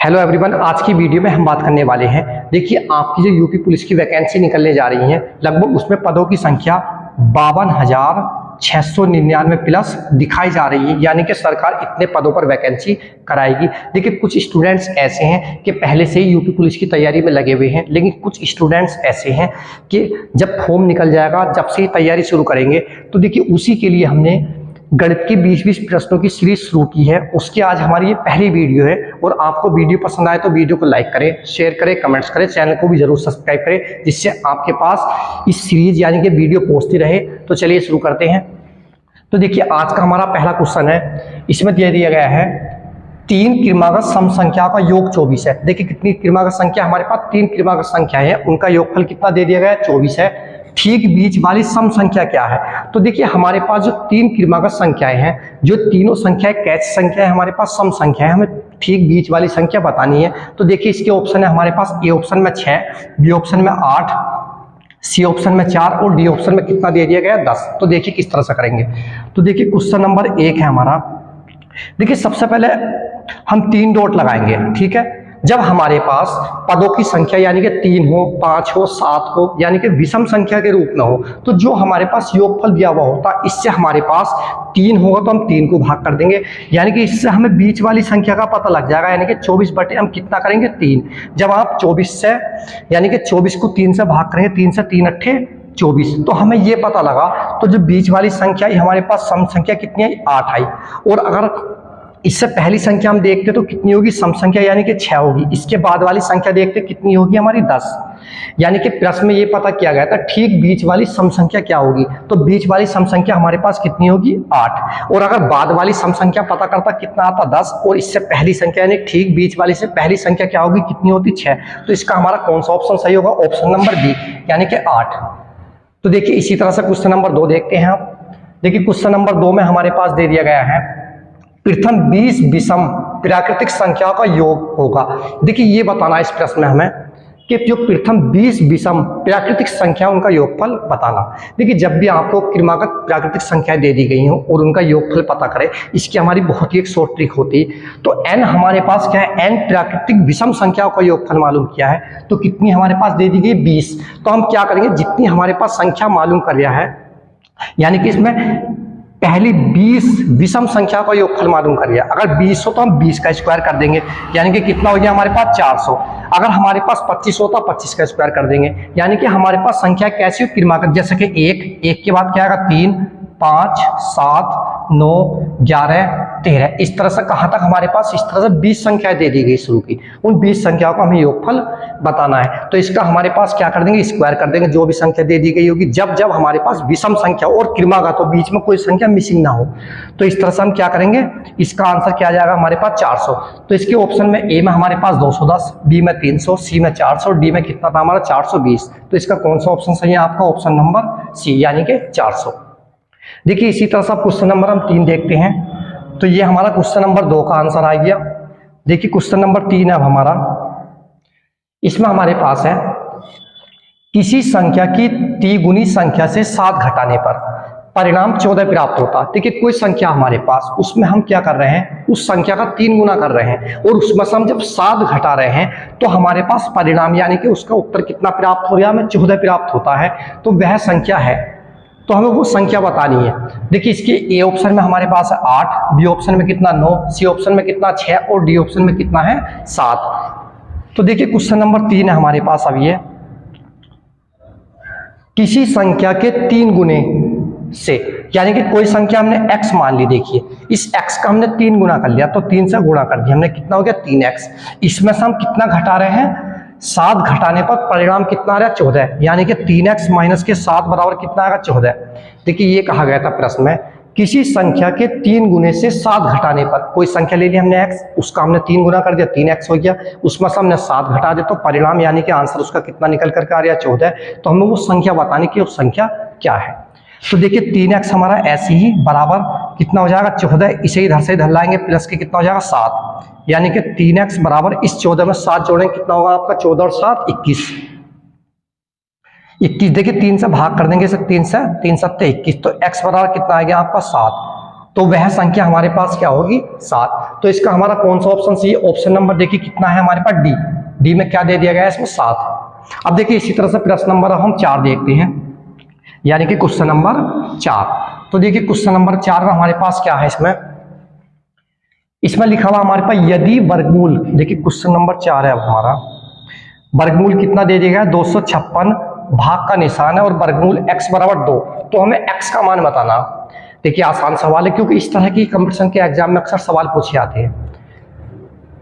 Hello everyone, आज की video में हम बात करने वाले हैं। देखिए, आपकी जो यूपी पुलिस की वैकेंसी निकलने जा रही है, लगभग उसमें पदों की संख्या 52,699 प्लस दिखाई जा रही है। यानी कि सरकार इतने पदों पर वैकेंसी कराएगी। देखिए, कुछ स्टूडेंट्स ऐसे हैं कि पहले से ही यूपी पुलिस की तैयारी में लगे हुए हैं, लेकिन कुछ स्टूडेंट्स ऐसे हैं कि जब फॉर्म निकल जाएगा, जब से ही तैयारी शुरू करेंगे, तो देखिए उसी के लिए हमने गणित की 20-20 प्रश्नों की सीरीज शुरू की है। उसकी आज हमारी ये पहली वीडियो है। और आपको वीडियो पसंद आए तो वीडियो को लाइक करें, शेयर करें, कमेंट्स करें, चैनल को भी जरूर सब्सक्राइब करें, जिससे आपके पास इस सीरीज यानी कि वीडियो पहुंचती रहे। तो चलिए शुरू करते हैं। तो देखिए, आज का हमारा पहला क्वेश्चन है। इसमें दे दिया गया है 3 क्रमागत सम संख्या का योग 24 है। देखिए, कितनी क्रमागत संख्या हमारे पास? 3 क्रमागत संख्या है, उनका योगफल कितना दे दिया गया है? 24 है। ठीक बीच वाली सम संख्या क्या है? तो देखिए, हमारे पास जो 3 क्रमागत संख्याएं हैं, जो तीनों संख्याएं कैच संख्या है, हमारे पास सम संख्या है, हमें ठीक बीच वाली संख्या बतानी है। तो देखिए, इसके ऑप्शन है हमारे पास। ए ऑप्शन में 6, बी ऑप्शन में 8, सी ऑप्शन में 4 और डी ऑप्शन में कितना दे दिया गया? 10। तो देखिए किस तरह से करेंगे। तो देखिए, क्वेश्चन नंबर 1 है हमारा। देखिए, सबसे पहले हम 3 डॉट लगाएंगे। ठीक है, जब हमारे पास पदों की संख्या यानी कि 3 हो, 5 हो, 7 हो, यानी कि विषम संख्या के रूप में हो, तो जो हमारे पास योगफल दिया हुआ होता, इससे हमारे पास 3 होगा तो हम 3 को भाग कर देंगे, यानी कि इससे हमें बीच वाली संख्या का पता लग जाएगा। यानी कि 24 बटे हम कितना करेंगे? 3। जब आप 24 से यानी कि 24 को 3 से भाग करेंगे, 3 से 3 अट्ठे 24, तो हमें ये पता लगा। तो जो बीच वाली संख्या आई हमारे पास, सम संख्या कितनी आई? 8 आई। और अगर इससे पहली संख्या हम देखते तो कितनी होगी? सम संख्या यानी कि 6 होगी। इसके बाद वाली संख्या देखते कितनी होगी हमारी? 10। यानी कि प्रश्न में ये पता किया गया था ठीक बीच वाली सम संख्या क्या होगी। तो बीच वाली सम संख्या हमारे पास कितनी होगी? 8। और अगर बाद वाली सम संख्या पता करता कितना आता? 10। और इससे पहली संख्या यानी ठीक बीच वाली से पहली संख्या क्या होगी? कितनी होती? 6। तो इसका हमारा कौन सा ऑप्शन सही होगा? ऑप्शन नंबर बी, यानी कि 8। तो देखिए, इसी तरह से क्वेश्चन नंबर 2 देखते हैं आप। देखिए, क्वेश्चन नंबर 2 में हमारे पास दे दिया गया है प्रथम 20 विषम प्राकृतिक संख्याओं का योग होगा। देखिए, ये बताना इस प्रश्न में हमें कि जो प्रथम 20 विषम प्राकृतिक संख्या उनका योगफल बताना। देखिए, जब भी आपको क्रमागत प्राकृतिक संख्याएं दे दी गई हो और उनका योगफल पता करें, इसकी हमारी बहुत ही एक शॉर्ट ट्रिक होती। तो n हमारे पास क्या है? n प्राकृतिक विषम संख्याओं का योगफल मालूम किया है। तो कितनी हमारे पास दे दी गई? 20। तो हम क्या करेंगे? जितनी हमारे पास संख्या मालूम कर लिया है, यानी कि इसमें पहली 20 विषम संख्या का योगफल मालूम कर लिया। अगर 20 हो तो हम 20 का स्क्वायर कर देंगे, यानी कि कितना हो गया हमारे पास? 400। अगर हमारे पास 25 हो तो 25 का स्क्वायर कर देंगे, यानी कि हमारे पास संख्या कैसी हो? क्रमागत। जैसे कि 1 के बाद क्या आएगा? 3, 5, 7, 9, 11, 13। इस तरह से कहां तक हमारे पास? इस तरह से 20 संख्याएं दे दी गई शुरू की। उन 20 संख्याओं का हमें योगफल बताना है। तो इसका हमारे पास क्या कर देंगे? स्क्वायर कर देंगे, जो भी संख्या दे दी गई होगी। जब जब हमारे पास विषम संख्या और क्रमागत हो, बीच में कोई संख्या मिसिंग ना हो, तो इस तरह से हम क्या करेंगे? इसका आंसर क्या आ जाएगा हमारे पास? 400। तो इसके ऑप्शन में ए में हमारे पास 210, बी में 300, सी में 400, डी में कितना था हमारा? 420। तो इसका कौन सा ऑप्शन सही है आपका? ऑप्शन नंबर सी, यानी कि 400। देखिए, इसी तरह से क्वेश्चन नंबर हम 3 देखते हैं। तो ये हमारा क्वेश्चन नंबर 2 का आंसर आ गया। देखिए, क्वेश्चन नंबर 3 है अब हमारा। इसमें हमारे पास है किसी संख्या की त्रिगुणी संख्या से 7 घटाने पर परिणाम 14 प्राप्त होता। देखिए, कोई संख्या हमारे पास, उसमें हम क्या कर रहे हैं? उस संख्या का 3 गुना कर रहे हैं, और उसमें से हम जब 7 घटा रहे हैं तो हमारे पास परिणाम यानी कि उसका उत्तर कितना प्राप्त हो गया? हमें 14 प्राप्त होता है। तो वह संख्या है, तो हमें वो संख्या बतानी है। देखिए, इसके ए ऑप्शन में हमारे पास है 8, बी ऑप्शन में कितना? 9, सी ऑप्शन में कितना? 6 और डी ऑप्शन में कितना है? 7। तो देखिए, क्वेश्चन नंबर 3 है हमारे पास। अब ये किसी संख्या के 3 गुने से, यानी कि कोई संख्या हमने x मान ली। देखिए, इस x का हमने 3 गुना कर लिया, तो 3 से गुणा कर दिया हमने, कितना हो गया? 3x। इसमें से हम कितना घटा रहे हैं? 7 घटाने पर परिणाम कितना आ रहा है? 14। यानी कि 3x माइनस के 7 बराबर कितना आएगा? 14। देखिए, ये कहा गया था प्रश्न में, किसी संख्या के 3 गुने से 7 घटाने पर। कोई संख्या ले ली हमने x, उसका हमने 3 गुना कर दिया, 3x हो गया। उसमें से हमने 7 घटा दिया, तो परिणाम यानी कि आंसर उसका कितना निकल करके आ रहा है? 14। तो हमें वो संख्या बताने की, वो संख्या क्या है। तो देखिए, 3x हमारा ऐसे ही बराबर कितना हो जाएगा? 14। इसे इधर से इधर लाएंगे, प्लस के कितना हो जाएगा? 7। यानी कि 3x बराबर इस 14 में 7 जोड़ेंगे, कितना होगा आपका? 14 और 7 21। 21। देखिए, 3 से भाग कर देंगे इसे, 3 से 3 7 21। तो x बराबर कितना आ गया आपका? 7। तो वह संख्या हमारे पास क्या होगी 7। तो इसका हमारा कौन सा ऑप्शन सही है? ऑप्शन नंबर देखिए कितना है हमारे पास डी। डी में क्या दे दिया गया है इसमें 7। अब देखिए इसी तरह से प्रश्न नंबर हम 4 देखते हैं, यानी कि क्वेश्चन नंबर 4। तो देखिए क्वेश्चन नंबर 4 में हमारे पास क्या है, इसमें लिखा हुआ हमारे पास यदि वर्गमूल, देखिए क्वेश्चन नंबर 4 है अब हमारा, वर्गमूल कितना दे दिया गया 256, भाग का निशान है और वर्गमूल x बराबर 2। तो हमें x का मान बताना। देखिए आसान सवाल है, क्योंकि इस तरह की कंपटीशन के एग्जाम में अक्सर सवाल पूछे आते हैं।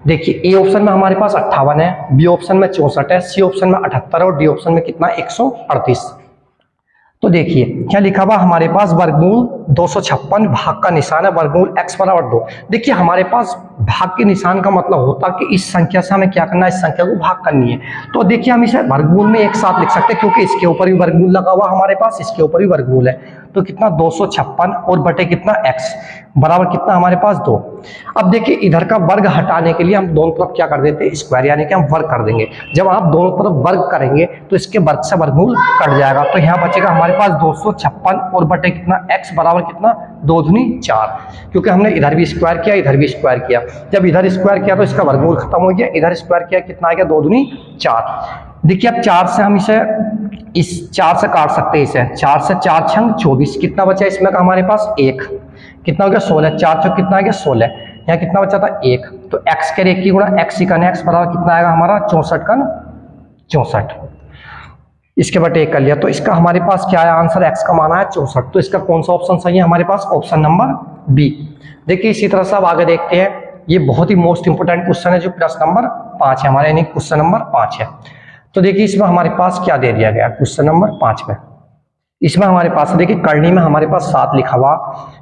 देखिए ए ऑप्शन में हमारे पास 58 है, बी ऑप्शन में 64 है, सी ऑप्शन में 78 है और डी ऑप्शन में कितना 138। तो देखिए क्या लिखा हुआ हमारे पास वर्गमूल 256, भाग का निशान है, वर्गमूल x बराबर 2। देखिए हमारे पास भाग के निशान का मतलब होता है कि इस संख्या से हमें क्या करना है, इस संख्या को भाग करनी है। तो देखिए हम इसे वर्गमूल में एक साथ लिख सकते हैं, क्योंकि इसके ऊपर भी वर्गमूल लगा हुआ हमारे पास, इसके ऊपर भी वर्गमूल है। तो कितना 256 और बटे कितना x बराबर कितना हमारे पास 2। अब देखिए इधर का वर्ग हटाने के लिए हम दोनों तरफ क्या कर देते हैं, स्क्वायर, यानी कि हम वर्ग कर देंगे। जब आप दोनों तरफ वर्ग करेंगे तो इसके वर्ग से वर्गमूल कट जाएगा। तो यहाँ बचेगा हमारे पास 256 और बटे कितना x बराबर कितना 2 दूनी 4, क्योंकि हमने इधर भी स्क्वायर किया इधर भी स्क्वायर किया। जब इधर स्क्वायर किया तो इसका वर्गमूल खत्म हो गया, इधर स्क्वायर किया कितना आ गया 2 दूनी 4। देखिए अब 4 से हम इसे इस 4 से काट सकते हैं, इसे 4 से 4 छंग 24, कितना बचा इसमें का हमारे पास 1, कितना हो गया 16, 4 चौक कितना आ गया 16, यहाँ कितना बचा था 1। तो x के 1 की गुणा x का x बराबर कितना आएगा हमारा 64 का 64, इसके बटे 1 कर लिया। तो इसका हमारे पास क्या है आंसर, x का मान है 64। तो इसका कौन सा ऑप्शन सही है हमारे पास, ऑप्शन नंबर बी। देखिए इसी तरह से अब आगे देखते हैं, ये बहुत ही मोस्ट इंपोर्टेंट क्वेश्चन है जो प्रश्न नंबर 5 है हमारे, यानी क्वेश्चन नंबर 5 है। तो देखिए इसमें हमारे पास क्या दे दिया गया क्वेश्चन नंबर 5 में, इसमें हमारे पास देखिए करनी में हमारे पास 7 लिखा हुआ,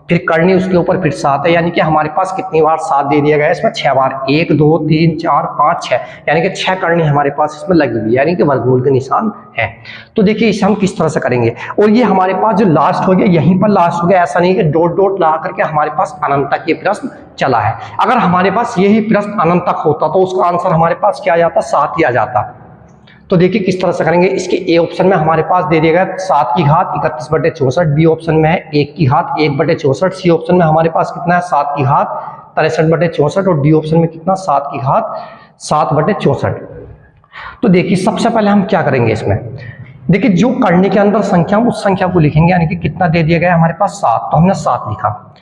फिर करनी उसके ऊपर फिर 7 है, यानी कि हमारे पास कितनी बार 7 दे दिया गया है इसमें 6 बार, 1 2 3 4 5 6, यानी कि 6 करनी हमारे पास इसमें लगी हुई है, यानी कि वर्गमूल के निशान है। तो देखिए इसे हम किस तरह से करेंगे, और ये हमारे पास जो लास्ट हो गया यहीं पर लास्ट हो गया, ऐसा नहीं कि डॉट डॉट लगा करके हमारे पास अनंत तक ये प्रश्न चला है। अगर हमारे पास यही प्रश्न अनंत तक होता तो उसका आंसर हमारे पास क्या आ जाता, 7 ही आ जाता। तो देखिए किस तरह से करेंगे, इसके ए ऑप्शन में हमारे पास दे दिया गया 7 की घात 31 बटे 64, बी ऑप्शन में है 1 की घात 1 बटे 64, सी ऑप्शन में हमारे पास कितना है 7 की घात 63 बटे 64 और डी ऑप्शन में कितना 7 की घात 7 बटे 64। तो देखिए सबसे पहले हम क्या करेंगे इसमें, देखिए जो करने के अंदर संख्या उस संख्या को लिखेंगे, यानी कि कितना दे दिया गया हमारे पास 7, तो हमने 7 लिखा।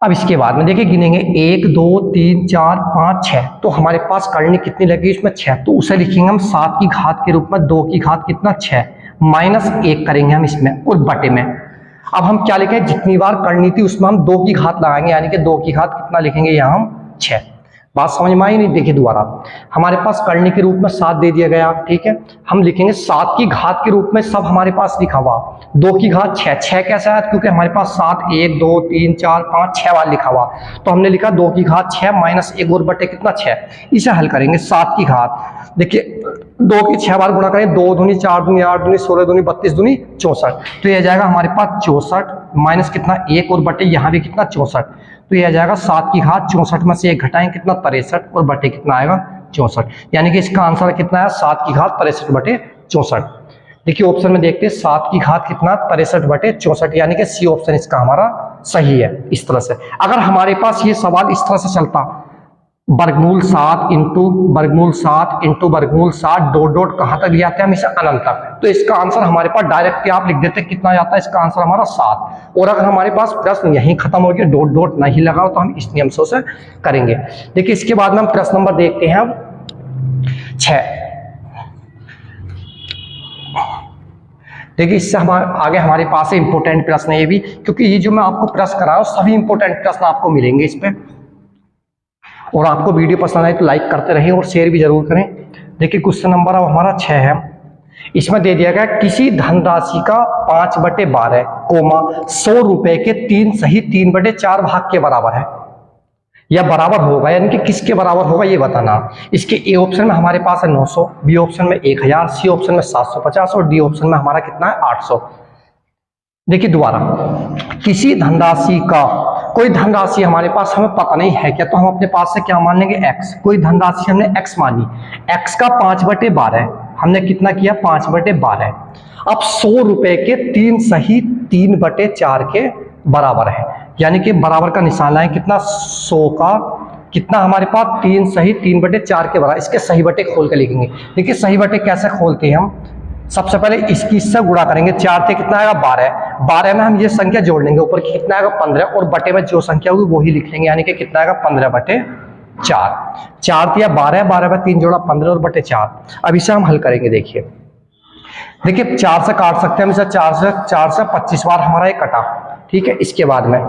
अब इसके बाद में देखिए गिनेंगे 1 2 3 4 5 6, तो हमारे पास करनी कितनी लगी इसमें 6, तो उसे लिखेंगे हम 7 की घात के रूप में 2 की घात कितना 6 माइनस 1 करेंगे हम इसमें और बटे में। अब हम क्या लिखें, जितनी बार करनी थी उसमें हम 2 की घात लगाएंगे, यानी कि 2 की घात कितना लिखेंगे यहाँ हम 6। बात समझ में आई नहीं? देखिए दोबारा हमारे पास करनी के रूप में 7 दे दिया गया, ठीक है, हम लिखेंगे 7 की घात के रूप में सब हमारे पास लिखा हुआ, 2 की घात 6, 6 कैसा है क्योंकि हमारे पास 7 1 2 3 4 5 6 बार लिखा हुआ, तो हमने लिखा 2 की घात 6 माइनस 1 और बटे कितना 6, इसे हल करेंगे 7 की घात, देखिए 2 की 6 बार गुणा करें, 2 दूनी 4 दूनी 8 दूनी 16 दूनी 32 दूनी 64, तो यह जाएगा हमारे पास 64 माइनस कितना 1 और बटे यहाँ भी कितना 64, तो यह जाएगा 7 की घात 64 में से 1 घटाएं कितना 63 और बटे कितना आएगा 64, यानी कि इसका आंसर कितना है 7 की घात 63 बटे 64। देखिए ऑप्शन में देखते हैं 7 की घात कितना 63 बटे 64, यानी कि सी ऑप्शन इसका हमारा सही है। इस तरह से अगर हमारे पास ये सवाल इस तरह से चलता, वर्गमूल 7 इंटू वर्गमूल 7 इंटू वर्गमूल 7 डॉट डॉट कहाँ तक ले आते हैं हम इसे अनंत तक, तो इसका आंसर हमारे पास डायरेक्ट आप लिख देते कितना जाता है, इसका आंसर हमारा 7। और अगर हमारे पास प्रश्न यहीं खत्म हो गया, डॉट डॉट नहीं लगाओ, तो हम इस नियम से करेंगे। देखिए इसके बाद में हम प्रश्न नंबर देखते हैं अब 6। देखिए इससे आगे हमारे पास इंपोर्टेंट प्रश्न है ये भी, क्योंकि ये जो मैं आपको प्रश्न करा रहा हूँ सभी इंपोर्टेंट प्रश्न आपको मिलेंगे इस पे। और आपको वीडियो पसंद आए तो लाइक करते रहें और शेयर भी जरूर करें। देखिए क्वेश्चन नंबर अब हमारा 6 है, इसमें दे दिया गया किसी धनराशि का 5/12 कोमा 100 रुपए के 3 सही 3/4 भाग के बराबर है, या बराबर होगा, यानी कि किसके बराबर होगा ये बताना। इसके ए ऑप्शन में हमारे पास है 900, बी ऑप्शन में 1000, सी ऑप्शन में 750 और डी ऑप्शन में हमारा कितना है 800। देखिए दोबारा, किसी धनराशि का, कोई धनराशि हमारे पास हमें पता नहीं है क्या, तो हम अपने पास से क्या मान लेंगे x, कोई धनराशि हमने x मानी, x का 5/12 हमने कितना किया 5/12, अब 100 रुपए के 3 सही 3/4 के बराबर है, यानी कि बराबर का निशान लाएं, कितना 100 का कितना हमारे पास 3 सही 3/4 के बराबर। इसके सही बटे खोल के लिखेंगे। देखिए सही बटे कैसे खोलते हैं हम, सबसे पहले इसकी इससे गुणा करेंगे, 4 से कितना आएगा 12, 12 में हम ये संख्या जोड़ लेंगे, ऊपर की कितना आएगा 15 और बटे में जो संख्या होगी वो ही लिख लेंगे, यानी कि कितना आएगा 15/4। 4 दिया 12, 12 में 3 जोड़ा 15 और बटे 4। अब इसे हम हल करेंगे। देखिए 4 से काट सकते हैं हम इसे, 4 से 25 बार हमारा ये कटा, ठीक है। इसके बाद में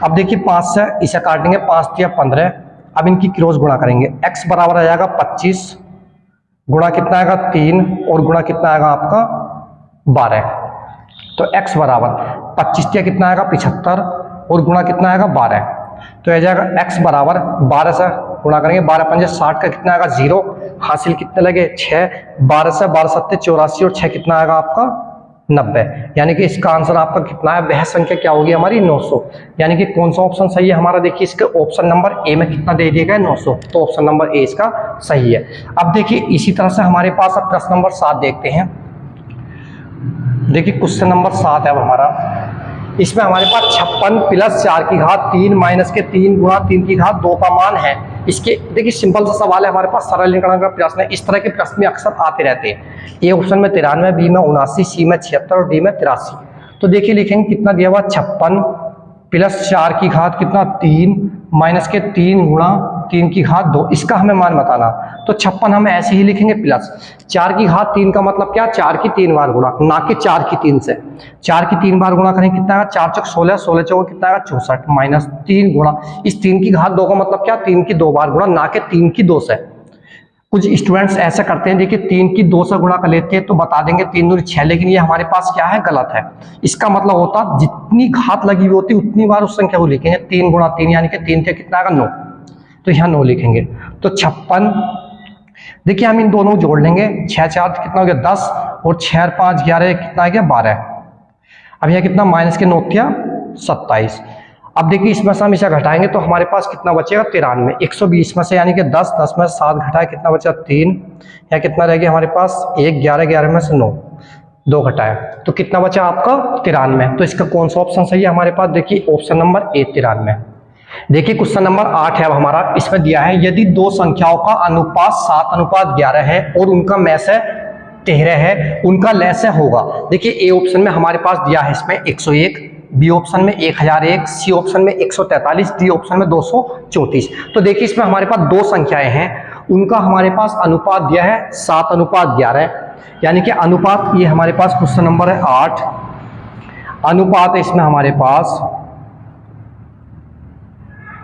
अब देखिए 5 से इसे काटेंगे, 5 दिया 15। अब इनकी क्रॉस गुणा करेंगे, x बराबर आ जाएगा 25 गुणा कितना आएगा 3 और गुणा कितना आएगा आपका 12। तो x बराबर 25 दिया कितना आएगा 75 और गुणा कितना आएगा 12। तो आ जाएगा x बराबर 12 से गुणा करेंगे, 12 पंजे 60 का कितना आएगा 0, हासिल कितने लगे 6, 12 से 12 सत्ते 84 और 6 कितना आएगा आपका 90। यानी कि इसका आंसर आपका कितना है, वह संख्या क्या होगी हमारी 900। यानी कि कौन सा ऑप्शन सही है हमारा, देखिए इसके ऑप्शन नंबर ए में कितना दे दिया गया 900, तो ऑप्शन नंबर ए इसका सही है। अब देखिए इसी तरह से हमारे पास अब प्रश्न नंबर 7 देखते हैं। देखिए क्वेश्चन नंबर 7 है अब हमारा, इसमें हमारे पास 56 प्लस 4 की घात 3 माइनस के 3 गुणा 3 की घात 2 का मान है। इसके देखिए सिंपल सा सवाल है हमारे पास, सरलीकरण का प्रश्न है। इस तरह के प्रश्न में अक्सर आते रहते हैं। ए ऑप्शन में 93, बी में 79, सी में 76 और डी में 83। तो देखिए लिखेंगे कितना दिया हुआ 56 प्लस 4 की घात कितना 3 माइनस के 3 गुणा 3 की घात 2, इसका हमें मान बताना। तो 56 हम ऐसे ही लिखेंगे प्लस 4 की घात 3 का मतलब क्या, 4 की 3 बार गुणा, ना कि 4 की 3 से। 4 की 3 बार गुणा करेंगे कितना आएगा 4 चौक 16, 16 चौक कितना आएगा 64 माइनस 3 गुणा इस 3 की घात 2 का मतलब क्या, 3 की 2 बार गुणा, ना कि 3 की 2 से। कुछ स्टूडेंट्स ऐसा करते हैं, देखिए 3 की 2 से गुणा कर लेते हैं तो बता देंगे 3 दूनी 6, लेकिन ये हमारे पास क्या है, गलत है। इसका मतलब होता जितनी घात लगी हुई होती उतनी बार उस संख्या को लिखेंगे। 3 गुणा 3 यानी कि 3 थे कितना आएगा 9, तो यहाँ 9 लिखेंगे। तो 56 देखिए हम इन दोनों जोड़ लेंगे, 6 4 कितना हो गया 10 और 6 और 5 11 कितना आ गया 12। अब यहाँ कितना माइनस के 9 क्या 27। अब देखिए इसमें से हम इसे घटाएंगे तो हमारे पास कितना बचेगा 93, 120 में से यानी कि 10, 10 में से 7 घटाए कितना बचा 3, या कितना रह गया हमारे पास 1, 11, 11 में से 9, 2 घटाए तो कितना बचा आपका 93। तो इसका कौन सा ऑप्शन सही है हमारे पास, देखिए ऑप्शन नंबर ए 93। देखिए क्वेश्चन नंबर 8 है अब हमारा, इसमें दिया है यदि दो संख्याओं का अनुपात 7:11 है और उनका मैस है 13 है, उनका लैस होगा। देखिए ए ऑप्शन में हमारे पास दिया है इसमें 101, बी ऑप्शन में 1001, सी ऑप्शन में 143, डी ऑप्शन में 234। तो देखिए इसमें हमारे पास दो संख्याएं हैं, उनका हमारे पास अनुपात दिया है 7:11, यानी कि अनुपात ये हमारे पास क्वेश्चन नंबर है 8, अनुपात है इसमें हमारे पास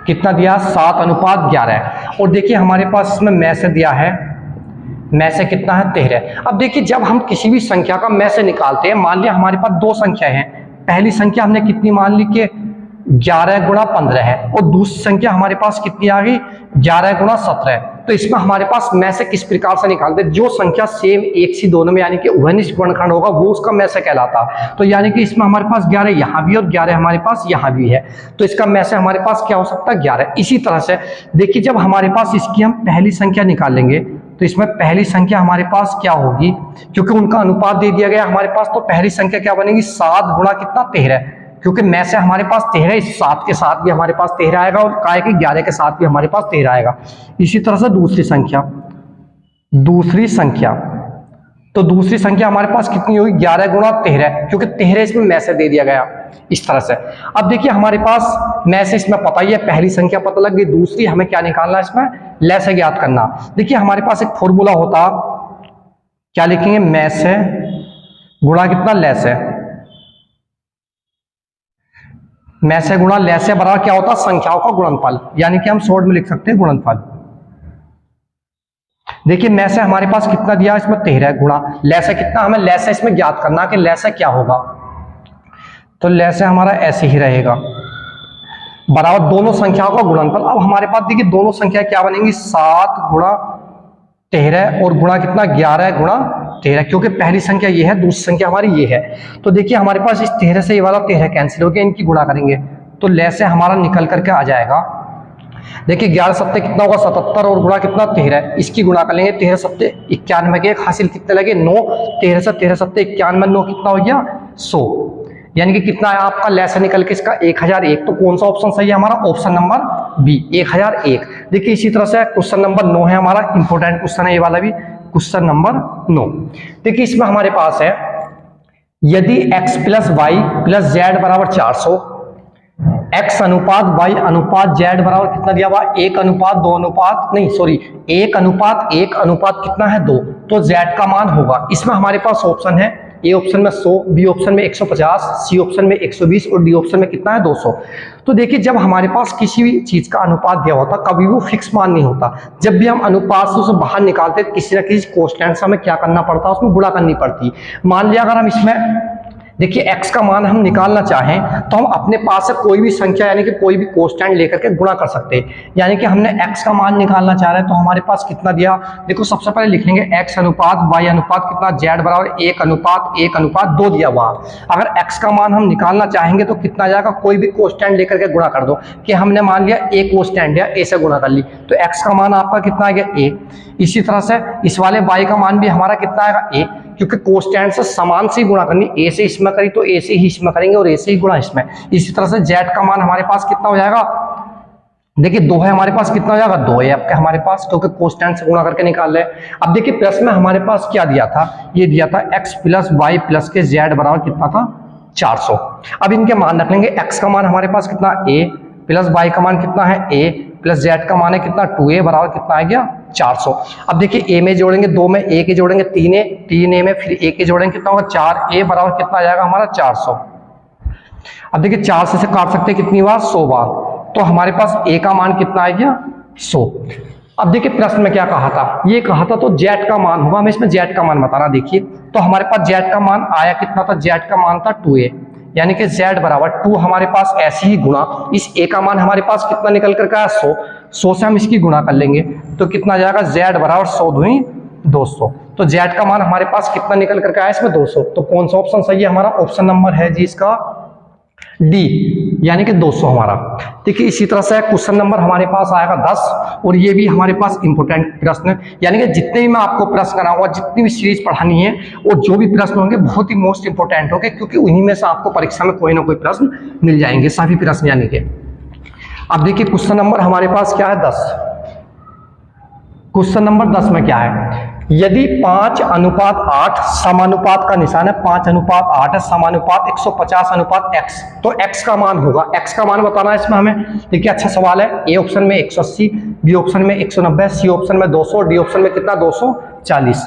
कितना दिया 7:11। और देखिए हमारे पास इसमें मैसे दिया है, मैसे कितना है 13। अब देखिए जब हम किसी भी संख्या का मैसे निकालते हैं, मान लिया हमारे पास दो संख्या है, पहली संख्या हमने कितनी मान ली कि 11 गुणा 15 है और दूसरी संख्या हमारे पास कितनी आ गई 11 गुणा 17। तो इसमें हमारे पास मैसे किस प्रकार से निकालते हैं, जो संख्या सेम एक सी दोनों में यानी कि उभयनिष्ठ गुणनखंड होगा वो उसका मैसे कहलाता। तो यानी कि इसमें हमारे पास 11 यहाँ भी और 11 हमारे पास यहाँ भी है, तो इसका मैसे हमारे पास क्या हो सकता है 11। इसी तरह से देखिए जब हमारे पास इसकी हम पहली संख्या निकालेंगे तो इसमें पहली संख्या हमारे पास क्या होगी, क्योंकि उनका अनुपात दे दिया गया हमारे पास, तो पहली संख्या क्या बनेगी 7 गुणा कितना 13, क्योंकि में से हमारे पास 13, इस 7 के साथ भी हमारे पास 13 आएगा और काय के 11 के साथ भी हमारे पास 13 आएगा। इसी तरह से दूसरी संख्या, तो दूसरी संख्या हमारे पास कितनी होगी 11 गुणा 13, क्योंकि 13 इसमें में से दे दिया गया इस तरह से। अब देखिए हमारे पास में से इसमें पता ही है, पहली संख्या पता लग गई, दूसरी हमें क्या निकालना है इसमें लैसे ज्ञात करना। देखिए हमारे पास एक फॉर्मूला होता, क्या लिखेंगे में से गुणा कितना लैसे, में से गुणा लैसे बराबर क्या होता संख्याओं का गुणनफल, यानी कि हम शॉर्ट में लिख सकते हैं गुणनफल। देखिए में से हमारे पास कितना दिया इसमें 13 गुणा लैसे कितना, हमें लैसे इसमें ज्ञात करना कि लैसे क्या होगा, तो लैसे हमारा ऐसे ही रहेगा बराबर दोनों संख्याओं का गुणनफल। अब हमारे पास देखिए दोनों संख्या क्या बनेंगी 7 गुणा 13 और गुणा कितना 11 गुणा 13, क्योंकि पहली संख्या ये है, दूसरी संख्या हमारी ये है। तो देखिए हमारे पास इस 13 से ये वाला 13 कैंसिल हो गया, इनकी गुणा करेंगे तो लैसे हमारा निकल करके आ जाएगा। देखिए 11 सत्ते कितना होगा 77 और गुणा कितना 13, इसकी गुणा कर लेंगे 13 सत्ते 91 के, हासिल कितने लगे 9, 13 से 13 सत्ते 91, 9 कितना हो गया 100, यानी कि कितना है आपका लेस निकल के इसका 1001। तो कौन सा ऑप्शन सही है हमारा? Option number B 1001। देखिए इसी तरह से क्वेश्चन नंबर 9 है हमारा, इंपॉर्टेंट क्वेश्चन है ये वाला भी, क्वेश्चन नंबर 9। देखिए इसमें हमारे पास है यदि x plus Y plus Z बराबर 400, x अनुपात y अनुपात z बराबर कितना दिया हुआ? 1 अनुपात 2 अनुपात नहीं सॉरी 1 अनुपात 1 अनुपात कितना है 2, तो z का मान होगा। इसमें हमारे पास ऑप्शन है, ए ऑप्शन में 100, बी ऑप्शन में 150, सी ऑप्शन में 120 और डी ऑप्शन में कितना है 200। तो देखिए जब हमारे पास किसी भी चीज का अनुपात दिया होता कभी वो फिक्स मान नहीं होता। जब भी हम अनुपात से उसे बाहर निकालते किसी न किसी कांस्टेंट से हमें क्या करना पड़ता है? उसमें गुणा करनी पड़ती। मान लिया अगर हम इसमें देखिए x का मान हम निकालना चाहें तो हम अपने पास से कोई भी संख्या यानी कि कोई भी कांस्टेंट लेकर के गुणा कर सकते हैं। यानी कि हमने x का मान निकालना चाह रहे हैं तो हमारे पास कितना दिया? देखो सबसे पहले लिख लेंगे x अनुपात y अनुपात कितना z बराबर 1 अनुपात 1 अनुपात 2 दिया हुआ। अगर x का मान हम निकालना चाहेंगे तो कितना जाएगा? कोई भी कांस्टेंट लेकर के गुणा कर दो। कि हमने मान लिया a कांस्टेंट या a से गुणा कर ली तो x का मान आपका कितना आ गया? a। इसी तरह से इस वाले y का मान भी हमारा कितना आएगा? a, क्योंकि कांस्टेंट से समान से ही गुणा करनी, a से इसमें करी तो a से ही इसमें करेंगे और a से ही गुणा इसमें। इसी तरह से z का मान हमारे पास कितना हो जाएगा? देखिए 2 है हमारे पास, कितना हो जाएगा? 2 है आपके हमारे पास, क्योंकि कांस्टेंट से गुणा करके निकाल रहे हैं। अब देखिए प्रश्न में हमारे पास क्या दिया था? ये दिया था x प्लस वाई प्लस के z बराबर कितना था? 400। अब इनके मान रख लेंगे। x का मान हमारे पास कितना? a प्लस y का मान कितना है? a प्लस z का मान है कितना? 2a बराबर कितना आ गया? 400। अब देखिए a में जोड़ेंगे 2 में, a के जोड़ेंगे 3a, 3a में फिर a के जोड़ेंगे कितना होगा? 4a बराबर कितना आ जाएगा हमारा? 400। अब देखिए 4 से काट सकते हैं कितनी बार? 100 बार। तो हमारे पास a का मान कितना आ गया? 100। अब देखिए प्रश्न में क्या कहा था? ये कहा था तो z का मान होगा, हमें इसमें z का मान बताना। देखिए तो हमारे पास z का मान आया कितना था? z का मान था 2a, यानी कि z बराबर 2 हमारे पास ऐसे ही गुणा इस a का मान हमारे पास कितना निकल कर आया? 100। 100 से हम इसकी गुणा कर लेंगे तो कितना जाएगा? z बराबर 100 दूनी 200। तो z का मान हमारे पास कितना निकल कर आया? इसमें 200। तो कौन सा ऑप्शन सही है हमारा? ऑप्शन नंबर है जी इसका डी, यानी कि 200 हमारा। देखिए इसी तरह से क्वेश्चन नंबर हमारे पास आएगा 10 और ये भी हमारे पास इंपोर्टेंट प्रश्न है। यानी कि जितने भी मैं आपको प्रश्न कराऊंगा, जितनी भी सीरीज पढ़ानी है और जो भी प्रश्न होंगे बहुत ही मोस्ट इंपोर्टेंट होंगे, क्योंकि उन्हीं में से आपको परीक्षा में कोई ना कोई प्रश्न मिल जाएंगे, सभी प्रश्न यानी कि। अब देखिए क्वेश्चन नंबर हमारे पास क्या है? 10। क्वेश्चन नंबर 10 में क्या है? यदि 5:8 समानुपात का निशान है, 5:8 है, समानुपात 150 अनुपात x, तो x का मान होगा। x का मान बताना है इसमें हमें। देखिए अच्छा सवाल है। ए ऑप्शन में 180, बी ऑप्शन में 190, सी ऑप्शन में 200, डी ऑप्शन में कितना? 240।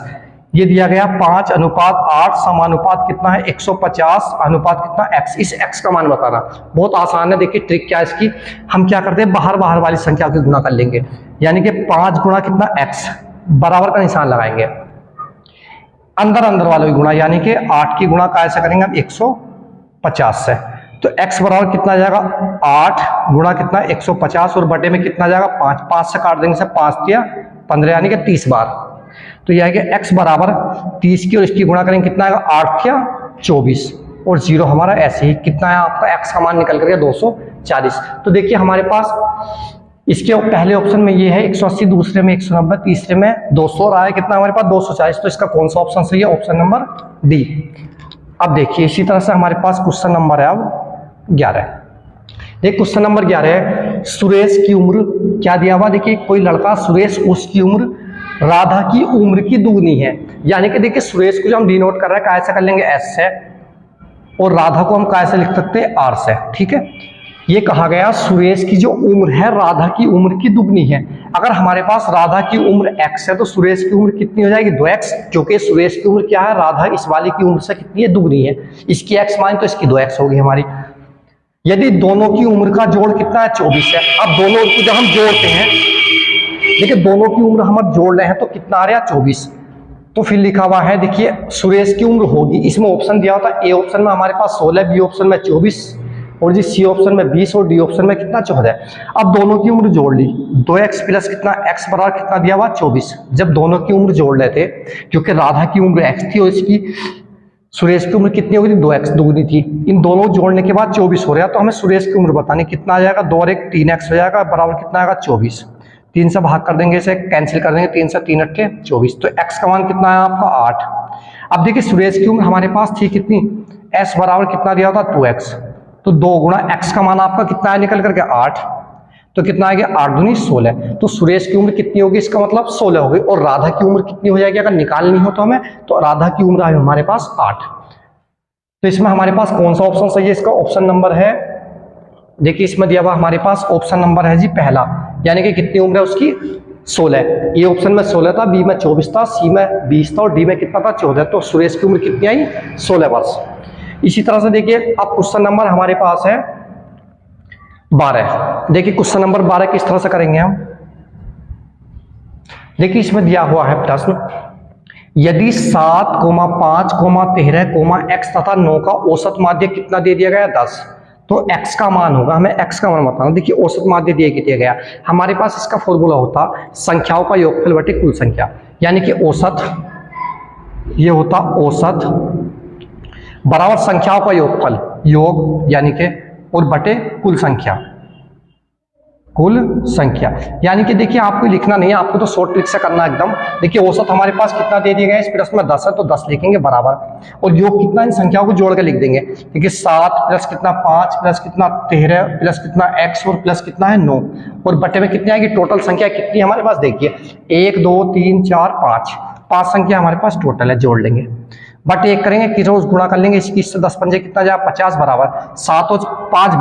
ये दिया गया 5:8 समानुपात कितना है? 150 अनुपात कितना? x। इस x का मान बताना बहुत आसान है। देखिए ट्रिक क्या है इसकी? हम क्या करते हैं? बाहर बाहर वाली संख्या को गुणा कर लेंगे, यानी कि 5 गुणा कितना? x, बराबर का निशान लगाएंगे। अंदर अंदर वालों की गुणा, यानी कि 8 की गुणा कैसे करेंगे हम? 150 से। तो x बराबर कितना जाएगा? 8 गुणा कितना? 150 और बटे में कितना जाएगा? 5। 5 से काट देंगे से 5 या 15, यानी कि 30 बार। तो यह है कि x बराबर 30 की और इसकी गुणा करेंगे कितना आएगा? 8 या 24 और 0 हमारा ऐसे ही कितना है आपका? x का मान निकल कर गया 240। तो देखिए हमारे पास इसके पहले ऑप्शन में ये है 180, दूसरे में 190, तीसरे में 200 और आया कितना हमारे पास? 240। तो इसका कौन सा ऑप्शन सही है? Option number D. अब देखिए इसी तरह से हमारे पास क्वेश्चन नंबर है अब 11। देखिए क्वेश्चन नंबर 11 है, सुरेश की उम्र क्या दिया हुआ? देखिए कोई लड़का सुरेश, उसकी उम्र राधा की उम्र की दुगनी है। यानी कि देखिए सुरेश को जो हम डिनोट कर रहे हैं कैसे कर लेंगे? एस से, और राधा को हम कैसे लिख सकते हैं? आर से। ठीक है, ये कहा गया सुरेश की जो उम्र है राधा की उम्र की दुगनी है। अगर हमारे पास राधा की उम्र x है तो सुरेश की उम्र कितनी हो जाएगी? 2x, क्योंकि सुरेश की उम्र क्या है? राधा इस वाली की उम्र से कितनी है? दुगनी है। इसकी x मान तो इसकी 2x होगी हमारी। यदि दोनों की उम्र का जोड़ कितना है? 24 है। अब दोनों को जब हम जोड़ते हैं, देखिए दोनों की उम्र हम अब जोड़ रहे हैं तो कितना आ रहा है? 24। तो फिर लिखा हुआ है देखिए सुरेश की उम्र होगी, इसमें ऑप्शन दिया होता है। ए ऑप्शन में हमारे पास 16, बी ऑप्शन में 24 और जी सी ऑप्शन में 20 और डी ऑप्शन में कितना? 14। अब दोनों की उम्र जोड़ ली, 2x प्लस कितना? x बराबर कितना दिया हुआ? 24। जब दोनों की उम्र जोड़ लेते, क्योंकि राधा की उम्र x थी और इसकी सुरेश की उम्र कितनी होगी? 2x दुगनी थी। इन दोनों जोड़ने के बाद 24 हो रहा है, तो हमें सुरेश की उम्र बतानी। कितना आ जाएगा? 2 और 1 3x हो जाएगा, बराबर कितना आएगा? 24। 3 से भाग कर देंगे, इसे कैंसिल कर देंगे, 3 से 3 8 24। तो x का मान कितना है आपका? 8। अब देखिए सुरेश की उम्र हमारे पास थी कितनी? s बराबर कितना दिया होता 2x, तो 2 गुणा x का मान आपका कितना है निकल करके 8, तो कितना आ गया 8 दूनी 16। तो सुरेश की उम्र कितनी होगी, इसका मतलब 16 होगी। और राधा की उम्र कितनी हो जाएगी अगर निकालनी हो तो हमें, तो राधा की उम्र है हमारे पास 8। तो इसमें हमारे पास कौन सा ऑप्शन सही है, इसका ऑप्शन नंबर है, देखिए इसमें दिया हुआ हमारे पास ऑप्शन नंबर है जी पहला, यानी कि कितनी उम्र है उसकी 16। ये ऑप्शन में 16 था, बी में 24 था, सी में 20 था और डी में कितना था 14। तो सुरेश की उम्र कितनी आई 16 वर्ष। इसी तरह से देखिए अब क्वेश्चन नंबर हमारे पास है 12। देखिए क्वेश्चन नंबर 12 किस तरह से करेंगे हम, देखिए इसमें दिया हुआ है प्रश्न, यदि 7, 5, 13, x तथा 9 का औसत माध्य कितना दे दिया गया 10, तो x का मान होगा, हमें x का मान बताना। देखिए औसत माध्य दिया गया, हमारे पास इसका फॉर्मूला होता संख्याओं का योगफल बटे कुल संख्या, यानी कि औसत, ये होता औसत बराबर संख्याओं का योगफल, योग यानी कि और बटे कुल संख्या, यानी कि देखिए आपको लिखना नहीं है, आपको तो शॉर्ट ट्रिक से करना एकदम। देखिए औसत हमारे पास कितना दे दिया गया है, इस प्रश्न में 10 है तो 10 लिखेंगे बराबर, और योग कितना इन संख्याओं को जोड़ के लिख देंगे। देखिए 7 प्लस कितना 5 प्लस कितना 13 प्लस कितना x और प्लस कितना है 9, और बटे में कितनी आएगी, टोटल संख्या कितनी हमारे पास, देखिए 1 2 3 4 5 संख्या हमारे पास टोटल है, जोड़ लेंगे बट 1 करेंगे, कि रोज गुणा कर लेंगे, इससे 10 पंजे कितना जाए 50 बराबर 7 और 5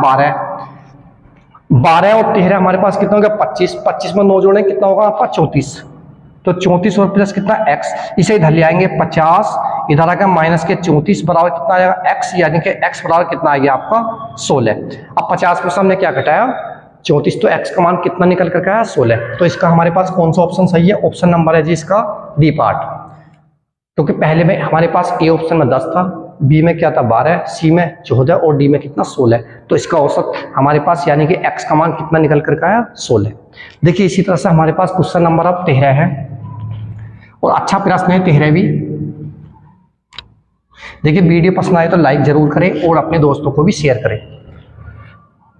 12 और 13 हमारे पास कितना होगा 25, 25 में 9 जोड़ेंगे कितना होगा आपका 34, तो 34 और प्लस कितना x, इसे इधर ले आएंगे 50, इधर आ गया माइनस के 34 बराबर कितना आ जाएगा x, यानी कि x बराबर कितना आ गया आपका 16। अब 50 में से हमने क्या घटाया 34, तो x का मान कितना निकल करके आया 16। तो इसका हमारे पास कौन सा ऑप्शन सही है, ऑप्शन नंबर है जी इसका डी पार्ट, क्योंकि पहले में हमारे पास ए ऑप्शन में 10 था, बी में क्या था 12, सी में 14 और डी में कितना 16। तो इसका औसत हमारे पास यानी कि x का मान कितना निकल कर आया 16। देखिए इसी तरह से हमारे पास क्वेश्चन नंबर अब 13 है, और अच्छा प्रश्न है 13 भी। देखिए वीडियो पसंद आए तो लाइक जरूर करें और अपने दोस्तों को भी शेयर करें।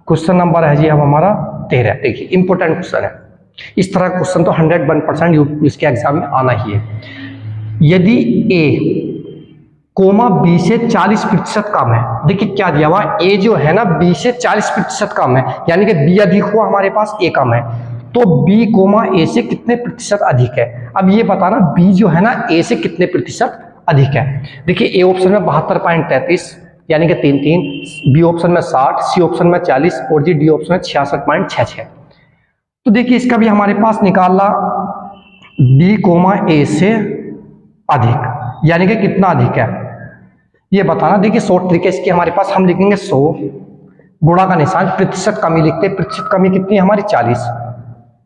क्वेश्चन नंबर है जी अब हमारा 13। देखिए इंपॉर्टेंट क्वेश्चन है, इस तरह का क्वेश्चन तो 101% इसके एग्जाम में आना ही है। यदि a कोमा b से 40% कम है, देखिए क्या दिया हुआ a जो है ना b से 40% कम है, यानी कि b अधिक हुआ हमारे पास a कम है, तो b कोमा a से कितने प्रतिशत अधिक है। अब ये बताना b जो है ना a से कितने प्रतिशत अधिक है। देखिए a ऑप्शन में 72.33 यानी कि 3, b ऑप्शन में 60, c ऑप्शन में 40 और जी डी ऑप्शन में 66.66। तो देखिए इसका भी हमारे पास निकालना b कोमा a से अधिक, यानी कि कितना अधिक है ये बताना। देखिए शॉर्ट ट्रिक है इसकी, हमारे पास हम लिखेंगे 100, गुणा का निशान प्रतिशत कमी लिखते हैं, प्रतिशत कमी कितनी है हमारी 40,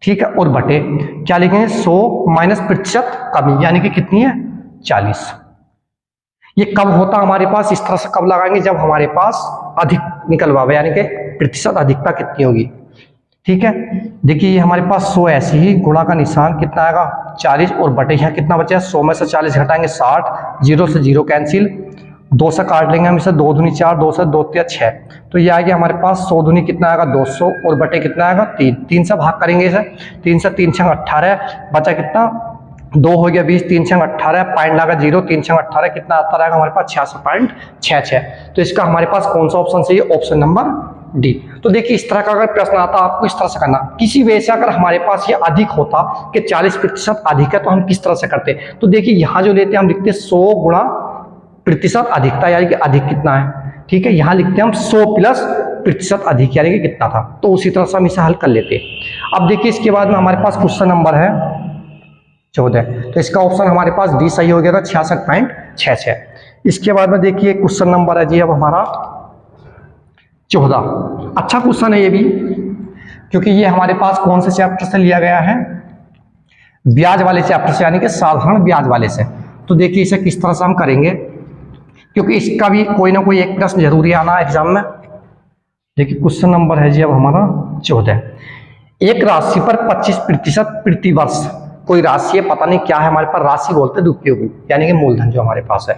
ठीक है, और बटे क्या लिखेंगे 100 माइनस प्रतिशत कमी, यानी कि कितनी है 40। ये कब होता हमारे पास, इस तरह से कब लगाएंगे जब हमारे पास अधिक निकलवावे, यानी कि प्रतिशत अधिकता कितनी होगी, ठीक है। देखिए ये हमारे पास 100 ऐसे ही, गुणा का निशान कितना आएगा 40 और बटे यहाँ कितना बचा 100 में से 40 घटाएंगे 60, 0 से 0 कैंसिल, 2 से काट लेंगे हम इसे, 2 दूनी 4, 2 से 2 3 6, तो ये आ गया हमारे पास 100 दूनी कितना आएगा 200 और बटे कितना आएगा 3, 3 से भाग करेंगे इसे, 3 से 3 6 18, बचा कितना 2 हो गया 20, 3 6 18, पॉइंट लगा 0, 3 6 18 कितना आता रहेगा हमारे पास 66.66। तो इसका हमारे पास कौन सा ऑप्शन सही है, ऑप्शन नंबर डी। तो देखिए इस तरह का अगर प्रश्न आता आपको इस तरह से करना, किसी वजह से अगर हमारे पास ये अधिक होता कि 40% अधिक है तो हम किस तरह से करते। तो देखिए यहाँ जो लेते हैं हम लिखते हैं 100 गुणा प्रतिशत अधिकता, यानी कि अधिक कितना है, ठीक है, यहाँ लिखते हैं हम 100 प्लस प्रतिशत अधिक, यानी कि कितना था, तो उसी तरह से हम इसे हल कर लेते हैं। अब देखिए इसके बाद में हमारे पास क्वेश्चन नंबर है 14, तो इसका ऑप्शन हमारे पास डी सही हो गया था 66.66। इसके बाद में देखिए क्वेश्चन नंबर है जी अब हमारा 14। अच्छा क्वेश्चन है ये भी, क्योंकि ये हमारे पास कौन से चैप्टर से लिया गया है, ब्याज वाले चैप्टर से, यानी कि साधारण ब्याज वाले से। तो देखिए इसे किस तरह से हम करेंगे, क्योंकि इसका भी कोई ना कोई एक प्रश्न जरूरी आना एग्जाम में। देखिए क्वेश्चन नंबर है जी अब हमारा 14। एक राशि पर 25% प्रति वर्ष, कोई राशि है पता नहीं क्या है, हमारे पास राशि बोलते हैं दुपयोगी, यानी कि मूलधन जो हमारे पास है,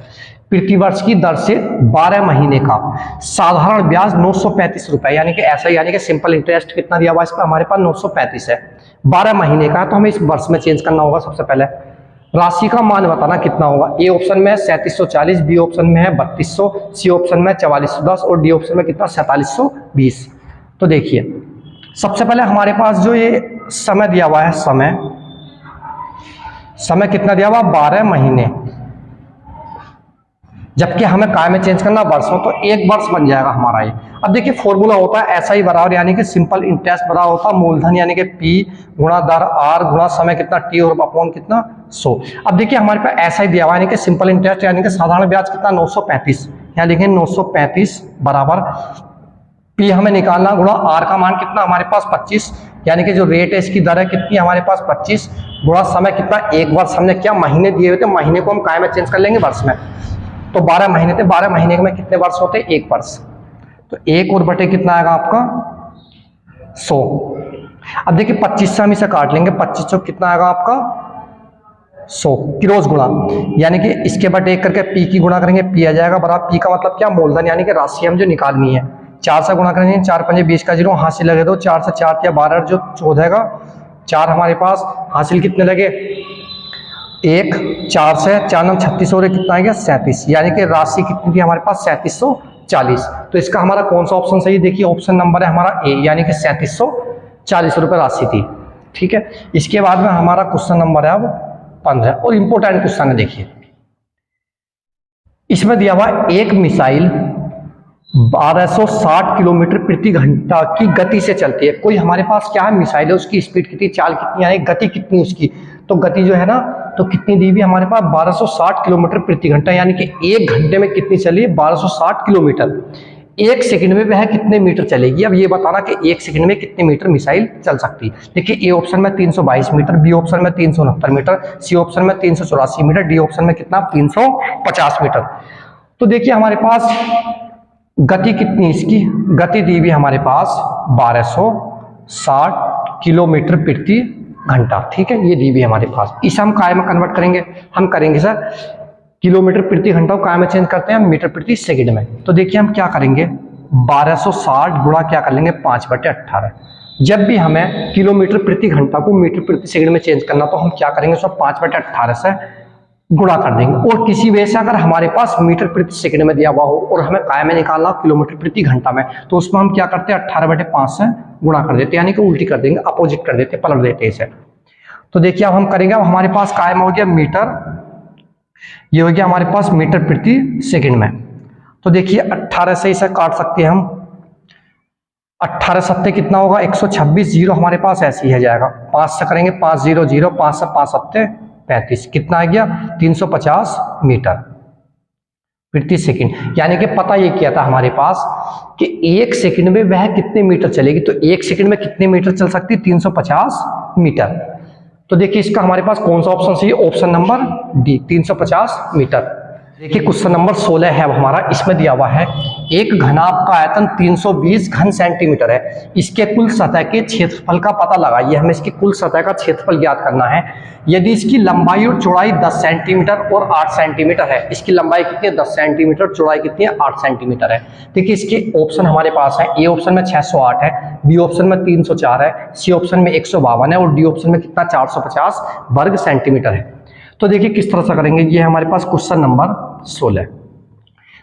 प्रति वर्ष की दर से 12 महीने का साधारण ब्याज 935 रुपए, यानी कि ऐसा, यानी कि सिंपल इंटरेस्ट कितना दिया हुआ है इस पर हमारे पास 935 है, 12 महीने का, तो हमें इस वर्ष में चेंज करना होगा सबसे पहले। राशि का मान बताना कितना होगा। ए ऑप्शन में है 3740, बी ऑप्शन में है 3200, सी ऑप्शन में 4410 और डी ऑप्शन में कितना 4720। तो देखिए सबसे पहले हमारे पास जो ये समय दिया हुआ है, समय कितना दिया हुआ 12 महीने, जबकि हमें काय में चेंज करना वर्षों, तो एक वर्ष बन जाएगा हमारा ये। अब देखिए फॉर्मूला होता है ऐसा ही बराबर, यानी कि सिंपल इंटरेस्ट बराबर होता है मूलधन यानी कि पी गुणा दर आर गुणा समय कितना टी और अपॉन कितना 100। अब देखिए हमारे पास ऐसा ही दिया हुआ है, यानी कि सिंपल इंटरेस्ट यानी कि साधारण ब्याज कितना 935, यहाँ लिखेंगे 935 बराबर पी हमें निकालना गुणा आर का मान कितना हमारे पास 25, यानी कि जो रेट है इसकी दर है कितनी हमारे पास 25 गुणा समय कितना एक वर्ष, हमने क्या महीने दिए हुए थे, महीने को हम काय में चेंज कर लेंगे वर्ष में, तो 12 महीने थे, 12 महीने में कितने वर्ष होते हैं, एक वर्ष, तो एक और बटे कितना आएगा आपका 100। अब देखिए 25 से हम इसे काट लेंगे, 25 कितना आएगा आपका 100 क्रॉस गुणा, यानी कि इसके बटे एक करके पी की गुणा करेंगे, पी आ जाएगा बराबर, पी का मतलब क्या मूलधन यानी कि राशि हम जो निकालनी है, 4 से गुणा करेंगे, 4 पंजे 20 का 0 हासिल लगे, दो 4 से 4 या 12 जो 14 का 4 हमारे पास हासिल कितने लगे 1, 4 से 4 9 36 और कितना आ गया 37, यानी कि राशि कितनी थी हमारे पास 3740। तो इसका हमारा कौन सा ऑप्शन सही, देखिए ऑप्शन नंबर है हमारा ए, यानी कि 3740 रुपये राशि थी। ठीक है, इसके बाद में हमारा क्वेश्चन नंबर है अब 15 और इंपोर्टेंट क्वेश्चन है। देखिए इसमें दिया हुआ एक मिसाइल 1260 किलोमीटर प्रति घंटा की गति से चलती है। कोई हमारे पास क्या है मिसाइल है, उसकी स्पीड कितनी, चाल कितनी है, गति कितनी उसकी, तो गति जो है ना तो कितनी दी हुई हमारे पास 1260 किलोमीटर प्रति घंटा, यानी कि एक घंटे में कितनी चली 1260 किलोमीटर, एक सेकंड में वह कितने मीटर चलेगी। अब ये बताना कि एक सेकंड में कितने मीटर मिसाइल चल सकती है। देखिए ए ऑप्शन में 322 मीटर, बी ऑप्शन में 369 मीटर, सी ऑप्शन में 384 मीटर, डी ऑप्शन में कितना 350 मीटर। तो देखिए हमारे पास गति कितनी, इसकी गति दी हुई हमारे पास 1260 किलोमीटर प्रति घंटा। ठीक है, ये दी हुई हमारे पास, इसे हम काय में कन्वर्ट करेंगे, हम करेंगे सर किलोमीटर प्रति घंटा को काय में चेंज करते हैं मीटर प्रति सेकंड में। तो देखिए हम क्या करेंगे 1260 गुणा क्या कर लेंगे 5/18। जब भी हमें किलोमीटर प्रति घंटा को मीटर प्रति सेकंड में चेंज करना तो हम क्या करेंगे उसको 5/18 से गुणा कर देंगे। और किसी वजह से अगर हमारे पास मीटर प्रति सेकंड में दिया हुआ हो और हमें काय में निकालना हो किलोमीटर प्रति घंटा में, तो उसमें हम क्या करते हैं 18/5 से गुणा कर देते हैं, यानी कि उल्टी कर देंगे, अपोजिट कर देते, पलट देते इसे। तो देखिए अब हम करेंगे, अब हमारे पास काय में हो गया मीटर, ये हो गया हमारे पास मीटर प्रति सेकंड में। तो देखिए 18 से इसे काट सकते हैं हम, 18 सत्ते कितना होगा 126, जीरो हमारे पास ऐसे ही है जाएगा, 5 से करेंगे 5 0 0, 5 से 5 सत्ते 35, कितना आ गया 350 मीटर प्रति सेकंड। यानी कि पता ये किया था हमारे पास कि एक सेकंड में वह कितने मीटर चलेगी, तो एक सेकंड में कितने मीटर चल सकती है 350 मीटर। तो देखिए इसका हमारे पास कौन सा ऑप्शन सही है, ऑप्शन नंबर डी 350 मीटर। देखिए क्वेश्चन नंबर 16 है अब हमारा, इसमें दिया हुआ है एक घनाभ का आयतन 320 घन सेंटीमीटर है, इसके कुल सतह के क्षेत्रफल का पता लगाइए। हमें इसकी कुल सतह का क्षेत्रफल ज्ञात करना है। यदि इसकी लंबाई और चौड़ाई 10 सेंटीमीटर और 8 सेंटीमीटर है, इसकी लंबाई कितनी है 10 सेंटीमीटर, चौड़ाई कितनी है 8 सेंटीमीटर है। देखिए इसके ऑप्शन हमारे पास है, ए ऑप्शन में 608 है, बी ऑप्शन में 304 है, सी ऑप्शन में 152 है और डी ऑप्शन में कितना 450 वर्ग सेंटीमीटर है। तो देखिए किस तरह से करेंगे, ये हमारे पास क्वेश्चन नंबर 16।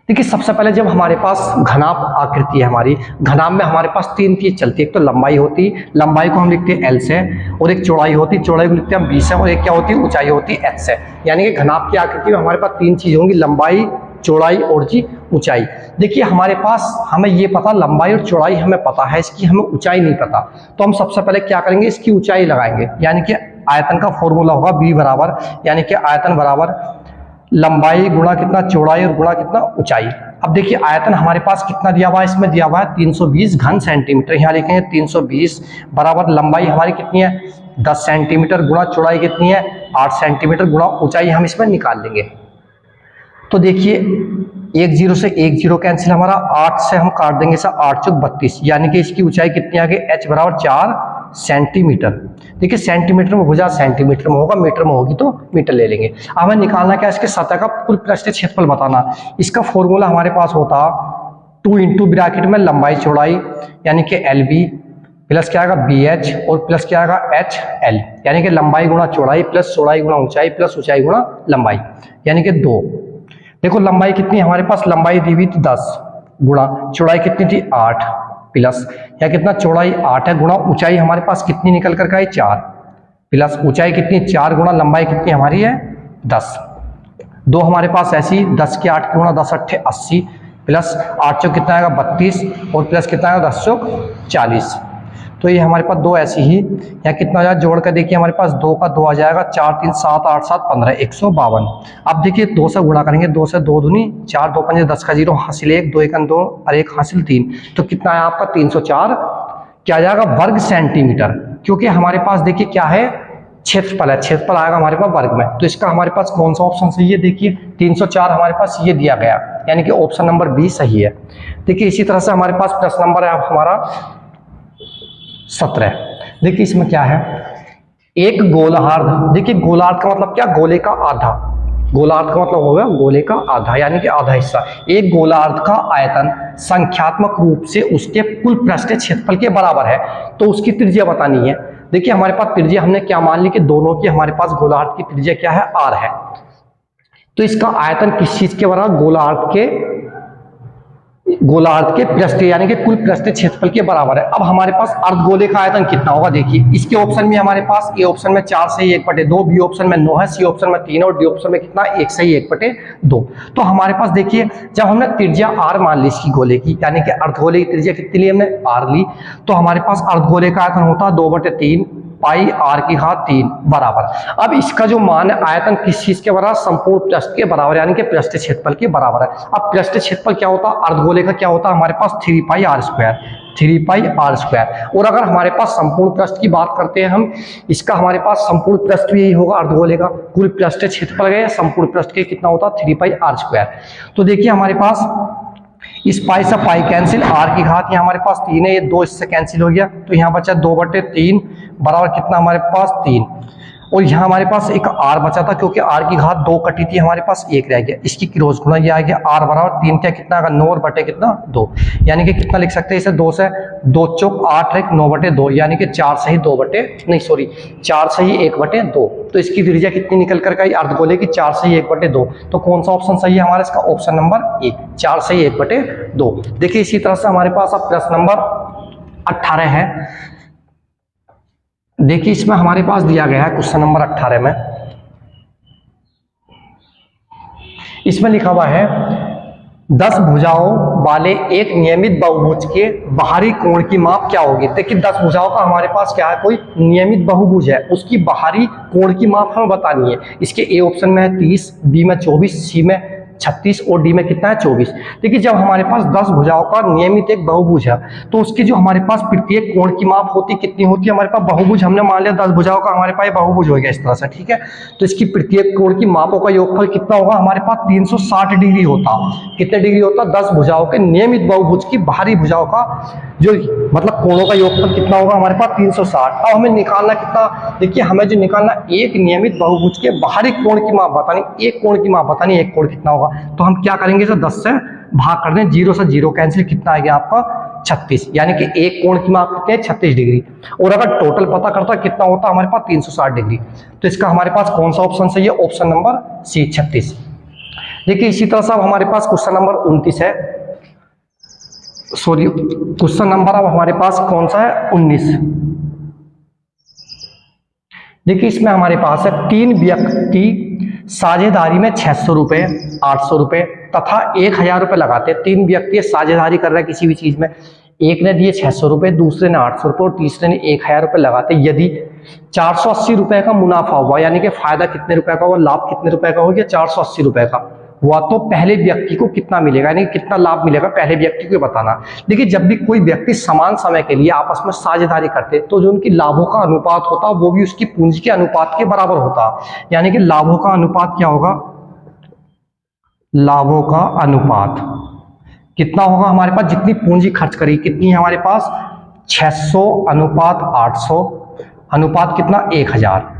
देखिए सबसे पहले जब हमारे पास घनाभ आकृति है हमारी, घनाभ में हमारे पास 3 चीज चलती है, एक तो लंबाई होती है, लंबाई को हम लिखते हैं एल से, और एक चौड़ाई होती है, चौड़ाई को लिखते हैं हम बी से, और एक क्या होती है ऊंचाई होती है एच से। यानी कि घनाभ की आकृति में हमारे पास 3 चीज होंगी, लंबाई चौड़ाई और जी ऊंचाई। देखिए हमारे पास हमें ये पता लंबाई और चौड़ाई हमें पता है, इसकी हमें ऊंचाई नहीं पता, तो हम सबसे पहले क्या करेंगे इसकी ऊंचाई लगाएंगे। यानी कि आयतन का फॉर्मूला होगा बी बराबर, यानी कि आयतन बराबर लंबाई गुणा कितना चौड़ाई और गुणा कितना ऊंचाई। अब देखिए आयतन हमारे पास कितना दिया हुआ है, इसमें दिया हुआ है 320 घन सेंटीमीटर, यहाँ लिखेंगे 320 बराबर लंबाई हमारी कितनी है 10 सेंटीमीटर गुणा चौड़ाई कितनी है 8 सेंटीमीटर गुणा ऊंचाई हम इसमें निकाल लेंगे। तो देखिए 1 0 से 1 0 कैंसिल, हमारा 8 से हम काट देंगे सर 8 चौक 32, यानी कि इसकी ऊंचाई कितनी आ गई h बराबर 4 सेंटीमीटर। देखिए सेंटीमीटर में भुजा सेंटीमीटर में होगा, मीटर में होगी तो मीटर ले लेंगे। अब हमें निकालना क्या, इसके सतह का कुल पृष्ठीय क्षेत्रफल बताना। इसका फॉर्मूला हमारे पास होता 2 इंटू ब्रैकेट में लंबाई चौड़ाई यानी कि एल बी प्लस क्या आएगा BH और प्लस क्या आएगा HL, यानी कि लंबाई गुणा चौड़ाई प्लस चौड़ाई गुणा ऊंचाई प्लस ऊंचाई गुणा लंबाई, यानी कि 2। देखो लंबाई कितनी हमारे पास, लंबाई दी हुई थी 10 गुणा चौड़ाई कितनी थी 8 प्लस या कितना चौड़ाई 8 है गुणा ऊंचाई हमारे पास कितनी निकल कर आई 4 प्लस ऊंचाई कितनी 4 गुणा लंबाई कितनी हमारी है 10। 2 हमारे पास ऐसी 10 के 8 गुणा 10 8 80 प्लस 8 चौक कितना आएगा 32 और प्लस कितना आएगा 10 चौक 40। तो ये हमारे पास 2 ऐसी ही, या कितना आ जाएगा जोड़ कर देखिए हमारे पास 2 का 2 आ जाएगा 4 3 7 8 7 15 152। अब देखिए 2 से गुणा करेंगे, 2 से 2 दूनी 4 2 5 10 का 0 हासिल 1 2 1 2 और 1 हासिल 3, तो कितना है आपका 304 क्या आ जाएगा वर्ग सेंटीमीटर, क्योंकि हमारे पास देखिए क्या है क्षेत्रफल है, क्षेत्रफल आएगा हमारे पास वर्ग में। तो इसका हमारे पास कौन सा ऑप्शन सही है, देखिए 304 हमारे पास ये दिया गया, यानी कि ऑप्शन नंबर बी सही है। देखिए इसी तरह से हमारे पास प्रश्न नंबर है हमारा 17। देखिए इसमें क्या है, एक गोलार्ध, देखिए गोलार्ध का मतलब क्या, गोले का आधा, गोलार्ध का मतलब होगा गोले का आधा यानी कि आधा हिस्सा। एक गोलार्ध का आयतन संख्यात्मक रूप से उसके कुल पृष्ठीय क्षेत्रफल के बराबर है, तो उसकी त्रिज्या बतानी है। देखिए हमारे पास त्रिज्या हमने क्या मान ली कि दोनों की हमारे पास गोलार्ध की त्रिज्या क्या है r है, तो इसका आयतन किस चीज के बराबर, गोलार्ध के पृष्ठीय यानी कि कुल पृष्ठीय क्षेत्रफल के बराबर है। अब हमारे पास अर्धगोले का आयतन कितना होगा, देखिए इसके ऑप्शन में हमारे पास ए ऑप्शन में 4 सही 1/2, बी ऑप्शन में 9 है, सी ऑप्शन में 3 और डी ऑप्शन में कितना 1 सही 1/2। तो हमारे पास देखिए जब हमने त्रिज्या r मान ली इसकी गोले की, यानी कि अर्धगोले की त्रिज्या कितनी ली हमने r ली, तो हमारे पास अर्धगोले का आयतन होता है 2/3 पाई r की घात 3 बराबर। अब इसका जो मान है आयतन किस चीज के बराबर, संपूर्ण पृष्ठ के बराबर यानी कि पृष्ठीय क्षेत्रफल के बराबर है। अब पृष्ठीय क्षेत्रफल क्या होता है, अर्धगोले का क्या होता है हमारे पास 3 पाई r स्क्वायर। और अगर हमारे पास संपूर्ण पृष्ठ की बात करते हैं हम, इसका हमारे पास संपूर्ण पृष्ठ भी यही होगा अर्धगोले का, कुल पृष्ठीय क्षेत्रफल गया संपूर्ण पृष्ठ के कितना होता है 3 पाई r स्क्वायर। तो देखिए हमारे पास इस पाई से पाई कैंसिल, r की घात यहाँ हमारे पास 3 है, ये 2 इससे कैंसिल हो गया, तो यहाँ बचा 2/3 बराबर कितना हमारे पास 3, और यहाँ हमारे पास एक r बचा था क्योंकि r की घात 2 कटी थी हमारे पास 1 रह गया, इसकी क्रॉस गुणा ये आ गया r बराबर 3 क्या कितना आएगा 9 बटे कितना 2, यानी कि कितना लिख सकते हैं इसे 2 से 2 चौक 8 1 9/2 यानी कि 4 सही 4 सही 1/2। तो इसकी त्रिज्या कितनी निकल कर गई अर्धगोले की 4 सही 1/2। तो कौन सा ऑप्शन सही है हमारा, इसका ऑप्शन नंबर ए 4 सही 1/2। देखिए इसी तरह से हमारे पास अब प्रश्न नंबर 18 है। देखिए इसमें हमारे पास दिया गया है क्वेश्चन नंबर 18 में, इसमें लिखा हुआ है 10 भुजाओं वाले एक नियमित बहुभुज के बाहरी कोण की माप क्या होगी। देखिए 10 भुजाओं का हमारे पास क्या है, कोई नियमित बहुभुज है, उसकी बाहरी कोण की माप हमें बतानी है। इसके ए ऑप्शन में है 30, बी में 24, सी में 36 और डी में कितना है 24। देखिए जब हमारे पास 10 भुजाओं का नियमित एक बहुभुज है तो उसकी जो हमारे पास प्रत्येक कोण की माप होती कितनी होती है, हमारे पास बहुभुज हमने मान लिया 10 भुजाओं का हमारे पास बहुभुज हो गया इस तरह से, ठीक है। तो इसकी प्रत्येक कोण की मापों का योगफल कितना होगा, हमारे पास 360 डिग्री होता। कितने डिग्री होता, 10 भुजाओं के नियमित बहुभुज की बाहरी भुजाओं का जो मतलब कोणों का योगफल कितना होगा हमारे पास 360। अब हमें निकालना कितना, देखिए हमें जो निकालना एक नियमित बहुभुज के बाहरी कोण की माप बतानी, एक कोण की माप बतानी, एक कोण कितना होगा। तो हम क्या करेंगे, इसे 10 से भाग कर दें, 0 से 0 कैंसिल, कितना आ गया आपका 36, यानी कि एक कोण की माप कितनी है 36 डिग्री। और अगर टोटल पता करता कितना होता हमारे पास 360 डिग्री। तो इसका हमारे पास कौन सा ऑप्शन सही है, ऑप्शन नंबर सी 36। देखिए इसी तरह से अब हमारे पास क्वेश्चन नंबर 29 है, सॉरी क्वेश्चन नंबर अब हमारे पास कौन सा है 19। देखिए इसमें हमारे पास है 3 व्यक्ति साझेदारी में 600 रुपए 800 रुपए तथा 1000 रुपए लगाते हैं। 3 व्यक्ति साझेदारी कर रहे हैं किसी भी चीज में, एक ने दिए 600 रुपए, दूसरे ने 800 रुपए और तीसरे ने 1000 रुपए लगाते। यदि 480 रुपए का मुनाफा हुआ, यानी कि फायदा कितने रुपए का हुआ, लाभ कितने रुपए का हो गया 480 रुपए का हुआ, तो पहले व्यक्ति को कितना मिलेगा, यानी कितना लाभ मिलेगा पहले व्यक्ति को बताना। देखिए जब भी कोई व्यक्ति समान समय के लिए आपस में साझेदारी करते तो जो उनकी लाभों का अनुपात होता वो भी उसकी पूंजी के अनुपात के बराबर होता। यानी कि लाभों का अनुपात क्या होगा, लाभों का अनुपात कितना होगा हमारे पास, जितनी पूंजी खर्च करी कितनी है हमारे पास 600 अनुपात 800 अनुपात कितना 1000।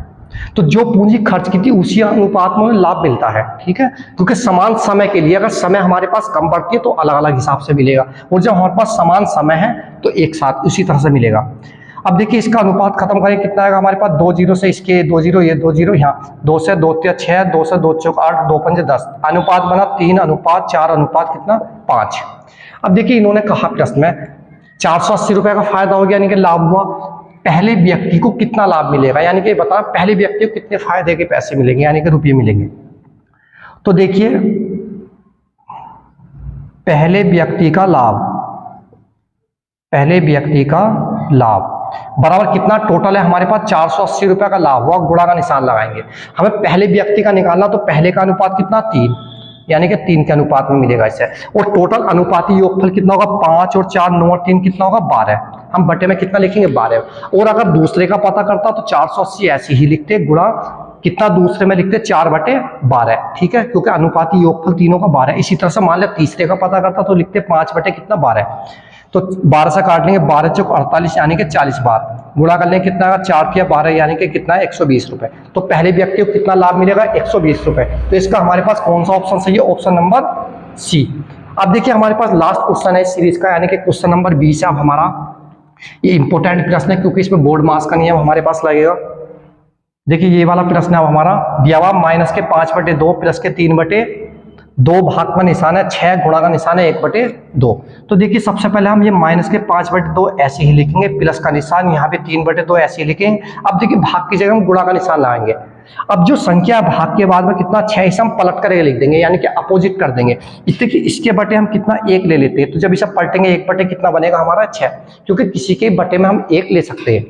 तो जो पूंजी खर्च की थी उसी अनुपात में लाभ मिलता है, ठीक है। क्योंकि समान समय के लिए अगर समय हमारे पास कम बढ़ती है तो अलग अलग हिसाब से मिलेगा, और जब हमारे पास समान समय है तो एक साथ उसी तरह से मिलेगा। अब देखिए इसका अनुपात खत्म करें, कितना आएगा हमारे पास, 2 जीरो से इसके 2 जीरो, ये 2 जीरो, यहाँ 2 से 2 3 6, 2 से 2 चौक 8, 2 पंजे 10, अनुपात बना 3 अनुपात 4 अनुपात कितना 5। अब देखिए इन्होंने कहा प्रश्न में 480 रुपए का फायदा हो गया, यानी कि लाभ हुआ। पहले व्यक्ति को कितना लाभ मिलेगा, यानी कि बता पहले व्यक्ति को कितने फायदे के पैसे मिलेंगे, यानी कि रुपये मिलेंगे। तो देखिए पहले व्यक्ति का लाभ, पहले व्यक्ति का लाभ बराबर कितना टोटल है हमारे पास, 480 रुपए का लाभ हुआ, गुणा का निशान लगाएंगे। हमें पहले व्यक्ति का निकालना, तो पहले का अनुपात कितना 3, यानी कि 3 के अनुपात में मिलेगा इससे। और टोटल अनुपाती योगफल कितना होगा, 5 और 4 9 और 3 कितना होगा 12। हम बटे में कितना लिखेंगे 12। और अगर दूसरे का पता करता तो 480 ऐसे ही लिखते, गुणा कितना दूसरे में लिखते 4/12, ठीक है, क्योंकि अनुपाती योगफल तीनों का 12। इसी तरह से मान लिया तीसरे का पता करता तो लिखते 5/12। तो 12 से काट लेंगे, 12 चौक 48 यानी कि 40 बार, गुणा कर लेंगे कितना, 4 या 12 यानी कि कितना है 120 रुपए। तो पहले व्यक्ति को कितना लाभ मिलेगा 120 रुपए। तो इसका हमारे पास कौन सा ऑप्शन सही है, ऑप्शन नंबर सी। अब देखिए हमारे पास लास्ट क्वेश्चन है इस सीरीज का, यानी कि क्वेश्चन नंबर 20 है। अब हमारा ये इंपॉर्टेंट प्रश्न है, क्योंकि इसमें बोर्ड मार्क्स का नियम हमारे पास लगेगा। देखिए ये वाला प्रश्न है हमारा दिया हुआ, माइनस के 5/2 प्लस के 3/2 भाग का निशान है 6, गुणा का निशान है 1/2। तो देखिए सबसे पहले हम ये माइनस के 5/2 ऐसे ही लिखेंगे, प्लस का निशान यहाँ पे 3/2 ऐसे ही लिखेंगे। अब देखिए भाग की जगह हम गुणा का निशान लगाएंगे। अब जो संख्या भाग के बाद में कितना 6, इसे हम पलट करके लिख देंगे, यानी कि अपोजिट कर देंगे। इससे कि इसके बटे हम कितना 1 ले लेते हैं, तो जब इसे पलटेंगे 1 बटे कितना बनेगा हमारा 6, क्योंकि किसी के बटे में हम 1 ले सकते हैं।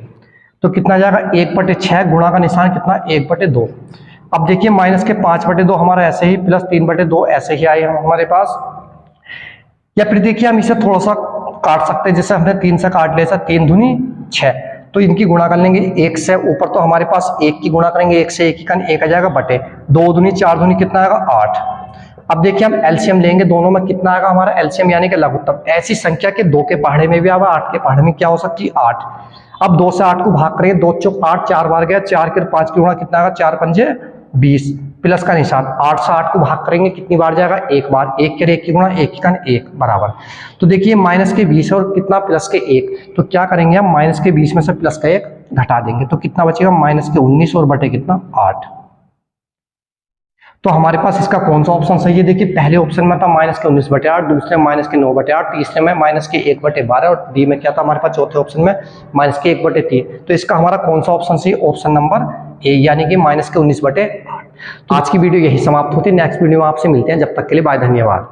तो कितना जाएगा 1/6, गुणा का निशान कितना 1/2। अब देखिए माइनस के 5/2 हमारा ऐसे ही, प्लस 3/2 ऐसे ही आए हमारे पास। या फिर देखिए हम इसे थोड़ा सा काट सकते हैं, जैसे हमने 3 से काट लिया, 3 दूनी 6, तो इनकी गुणा कर लेंगे 1 से, ऊपर तो हमारे पास 1 की गुणा करेंगे, 1 से 1 की 1 आ जाएगा बटे 2 दूनी 4 दूनी कितना आएगा 8। अब देखिए हम एलसीएम लेंगे, दोनों में कितना आएगा हमारा एलसीएम, यानी कि लघुत्तम। ऐसी संख्या के 2 के पहाड़े में भी आवा, 8 के पहाड़े में क्या हो सकती है 8। अब 2 से 8 को भाग करेंगे, 2 चौक 8, 4 बार गया, 4 के 5 की गुणा कितना आएगा 4 पंजे 20, प्लस का निशान 8 से 8 को भाग करेंगे कितनी बार जाएगा 1 बार, 1 के 1 की गुणा 1 की 1 बराबर। तो देखिए माइनस के 20 और कितना प्लस के 1, तो क्या करेंगे हम माइनस के 20 में से प्लस का 1 घटा देंगे, तो कितना बचेगा माइनस के 19 और बटे कितना 8। तो हमारे पास इसका कौन सा ऑप्शन सही है, देखिए पहले ऑप्शन में था माइनस के 19/8, दूसरे में माइनस के 9/8, तीसरे में माइनस के 1/12 और डी में क्या था हमारे पास चौथे ऑप्शन में माइनस के 1/3। तो इसका हमारा कौन सा ऑप्शन सही, ऑप्शन नंबर ए, यानी कि माइनस के 19/8। तो आज की वीडियो यही समाप्त होती है, नेक्स्ट वीडियो में आपसे मिलते हैं, जब तक के लिए बाय, धन्यवाद।